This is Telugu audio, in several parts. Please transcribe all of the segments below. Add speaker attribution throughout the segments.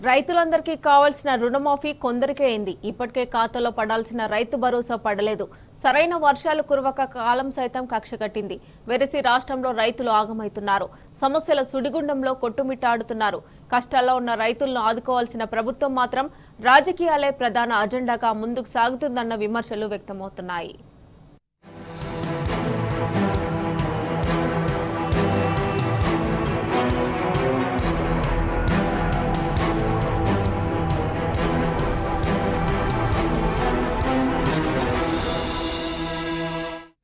Speaker 1: రైతులందరికీ కావాల్సిన రుణమాఫీ కొందరికే అయింది. ఇప్పటికే ఖాతాలో పడాల్సిన రైతు భరోసా పడలేదు. సరైన వర్షాలు కురవక కాలం సైతం కక్షగట్టింది. వెరసి రాష్ట్రంలో రైతులు ఆగమవుతున్నారు. సమస్యల సుడిగుండంలో కొట్టుమిట్టాడుతున్నారు. కష్టాల్లో ఉన్న రైతులను ఆదుకోవాల్సిన ప్రభుత్వం మాత్రం రాజకీయాలే ప్రధాన అజెండాగా ముందుకు సాగుతుందన్న విమర్శలు వ్యక్తమవుతున్నాయి.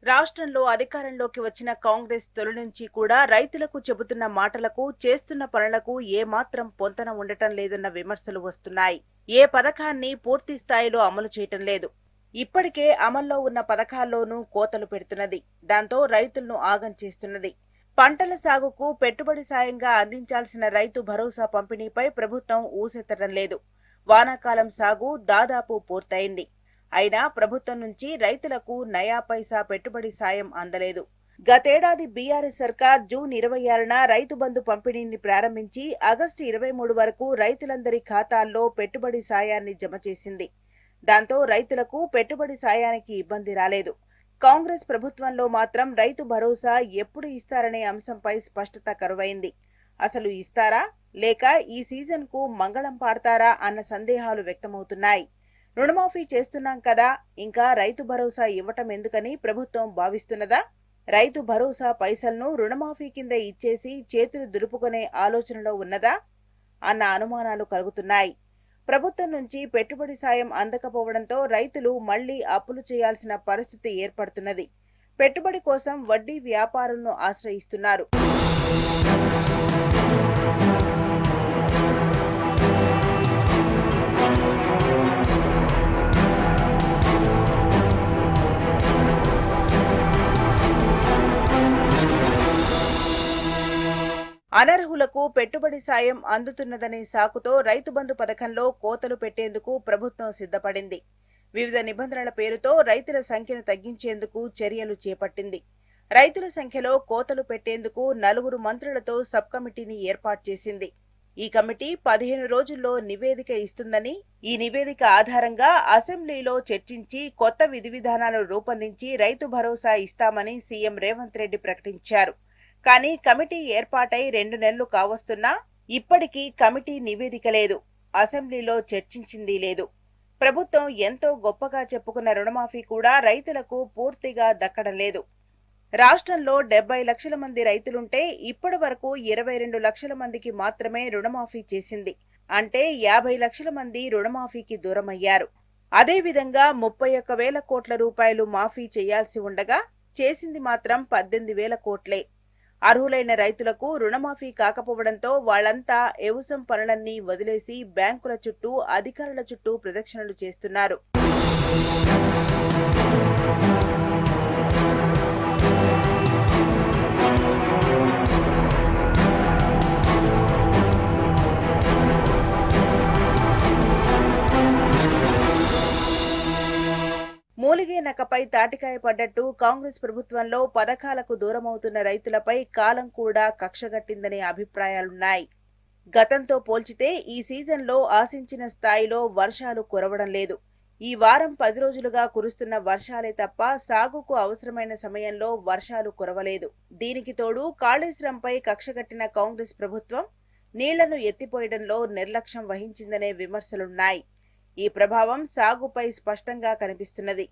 Speaker 2: రాష్ట్రంలో అధికారంలోకి వచ్చిన కాంగ్రెస్ తొలి నుంచి కూడా రైతులకు చెబుతున్న మాటలకు చేస్తున్న పనులకు ఏమాత్రం పొంతన ఉండటం లేదన్న విమర్శలు వస్తున్నాయి. ఏ పథకాన్ని పూర్తి స్థాయిలో అమలు చేయటం లేదు. ఇప్పటికే అమల్లో ఉన్న పథకాల్లోనూ కోతలు పెడుతున్నది. దాంతో రైతులను ఆగం చేస్తున్నది. పంటల సాగుకు పెట్టుబడి సాయంగా అందించాల్సిన రైతు భరోసా పంపిణీపై ప్రభుత్వం ఊసెత్తడం లేదు. వానాకాలం సాగు దాదాపు పూర్తయింది. అయినా ప్రభుత్వం నుంచి రైతులకు నయా పైసా పెట్టుబడి సాయం అందలేదు. గతేడాది బీఆర్ఎస్ సర్కార్ జూన్ 26న రైతు బంధు పంపిణీని ప్రారంభించి ఆగస్టు 23 వరకు రైతులందరి ఖాతాల్లో పెట్టుబడి సాయాన్ని జమ చేసింది. దాంతో రైతులకు పెట్టుబడి సాయానికి ఇబ్బంది రాలేదు. కాంగ్రెస్ ప్రభుత్వంలో మాత్రం రైతు భరోసా ఎప్పుడు ఇస్తారనే అంశంపై స్పష్టత కరువైంది. అసలు ఇస్తారా లేక ఈ సీజన్కు మంగళం పాడతారా అన్న సందేహాలు వ్యక్తమవుతున్నాయి. రుణమాఫీ చేస్తున్నాం కదా, ఇంకా రైతు భరోసా ఇవ్వటం ఎందుకని ప్రభుత్వం భావిస్తున్నదా? రైతు భరోసా పైసలను రుణమాఫీ కింద ఇచ్చేసి చేతులు దులుపుకునే ఆలోచనలో ఉన్నదా అన్న అనుమానాలు కలుగుతున్నాయి. ప్రభుత్వం నుంచి పెట్టుబడి సాయం అందకపోవడంతో రైతులు మళ్లీ అప్పులు చేయాల్సిన పరిస్థితి ఏర్పడుతున్నది. పెట్టుబడి కోసం వడ్డీ వ్యాపారులను ఆశ్రయిస్తున్నారు. అనర్హులకు పెట్టుబడి సాయం అందుతున్నదనే సాకుతో రైతు బంధు పథకంలో కోతలు పెట్టేందుకు ప్రభుత్వం సిద్ధపడింది. వివిధ నిబంధనల పేరుతో రైతుల సంఖ్యను తగ్గించేందుకు చర్యలు చేపట్టింది. రైతుల సంఖ్యలో కోతలు పెట్టేందుకు 4 మంత్రులతో సబ్ కమిటీని ఏర్పాటు చేసింది. ఈ కమిటీ 15 రోజుల్లో నివేదిక ఇస్తుందని, ఈ నివేదిక ఆధారంగా అసెంబ్లీలో చర్చించి కొత్త విధి విధానాలు రూపొందించి రైతు భరోసా ఇస్తామని సీఎం రేవంత్ రెడ్డి ప్రకటించారు. కానీ కమిటీ ఏర్పాటై 2 నెలలు కావస్తున్నా ఇప్పటికీ కమిటీ నివేదిక లేదు. అసెంబ్లీలో చర్చించింది లేదు. ప్రభుత్వం ఎంతో గొప్పగా చెప్పుకున్న రుణమాఫీ కూడా రైతులకు పూర్తిగా దక్కడం లేదు. రాష్ట్రంలో 70 లక్షల మంది రైతులుంటే ఇప్పటి వరకు 22 లక్షల మందికి మాత్రమే రుణమాఫీ చేసింది. అంటే 50 లక్షల మంది రుణమాఫీకి దూరమయ్యారు. అదేవిధంగా 31,000 కోట్ల రూపాయలు మాఫీ చేయాల్సి ఉండగా చేసింది మాత్రం 18,000 కోట్లే. అర్హులైన రైతులకు రుణమాఫీ కాకపోవడంతో వాళ్లంతా ఎవుసం పనులన్నీ వదిలేసి బ్యాంకుల చుట్టూ, అధికారుల చుట్టూ ప్రదక్షిణలు చేస్తున్నారు. మూలిగే నక్కపై తాటికాయ పడ్డట్టు కాంగ్రెస్ ప్రభుత్వంలో పథకాలకు దూరమవుతున్న రైతులపై కాలం కూడా కక్షగట్టిందనే అభిప్రాయాలున్నాయి. గతంతో పోల్చితే ఈ సీజన్లో ఆశించిన స్థాయిలో వర్షాలు కురవడం లేదు. ఈ వారం 10 రోజులుగా కురుస్తున్న వర్షాలే తప్ప సాగుకు అవసరమైన సమయంలో వర్షాలు కురవలేదు. దీనికి తోడు కాళేశ్వరంపై కక్షగట్టిన కాంగ్రెస్ ప్రభుత్వం నీళ్లను ఎత్తిపోయడంలో నిర్లక్ష్యం వహించిందనే విమర్శలున్నాయి. ఈ ప్రభావం సాగుపై స్పష్టంగా కనిపిస్తున్నది.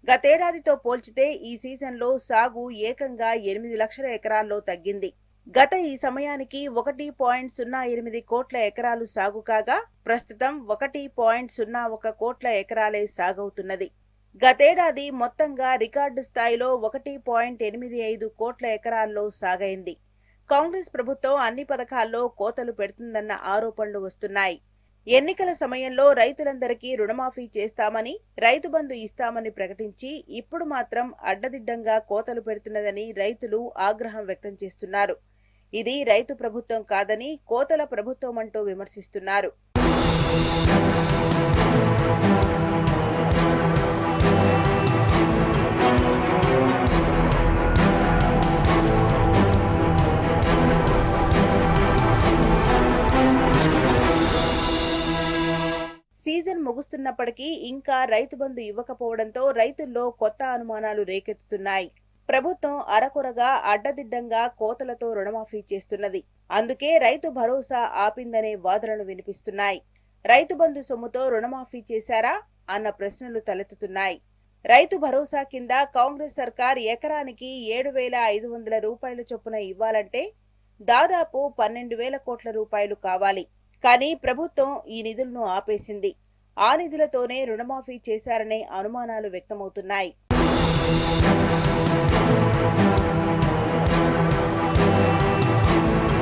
Speaker 2: గతేడాదితో పోల్చితే ఈ సీజన్లో సాగు ఏకంగా 8 లక్షల ఎకరాల్లో తగ్గింది. గత ఈ సమయానికి 1.08 కోట్ల ఎకరాలు సాగు కాగా ప్రస్తుతం 1.01 కోట్ల ఎకరాలే సాగవుతున్నది. గతేడాది మొత్తంగా రికార్డు స్థాయిలో 1.85 కోట్ల ఎకరాల్లో సాగైంది. కాంగ్రెస్ ప్రభుత్వం అన్ని పథకాల్లో కోతలు పెడుతుందన్న ఆరోపణలు వస్తున్నాయి. ఎన్నికల సమయంలో రైతులందరికీ రుణమాఫీ చేస్తామని, రైతు బంధు ఇస్తామని ప్రకటించి ఇప్పుడు మాత్రం అడ్డదిడ్డంగా కోతలు పెడుతున్నదని రైతులు ఆగ్రహం వ్యక్తం చేస్తున్నారు. ఇది రైతు ప్రభుత్వం కాదని కోతల ప్రభుత్వం అంటూ విమర్శిస్తున్నారు. సీజన్ ముగుస్తున్నప్పటికీ ఇంకా రైతు బంధు ఇవ్వకపోవడంతో రైతుల్లో కొత్త అనుమానాలు రేకెత్తుతున్నాయి. ప్రభుత్వం అరకొరగా అడ్డదిడ్డంగా కోతలతో రుణమాఫీ చేస్తున్నది. అందుకే రైతు భరోసా ఆపిందనే వాదనలు వినిపిస్తున్నాయి. రైతు బంధు సొమ్ముతో రుణమాఫీ చేశారా అన్న ప్రశ్నలు తలెత్తుతున్నాయి. రైతు భరోసా కింద కాంగ్రెస్ సర్కార్ ఎకరానికి 7,500 రూపాయల చొప్పున ఇవ్వాలంటే దాదాపు 12,000 కోట్ల రూపాయలు కావాలి. కానీ ప్రభుత్వం ఈ నిధులను ఆపేసింది. ఆ నిధులతోనే రుణమాఫీ చేశారనే అనుమానాలు వ్యక్తమవుతున్నాయి.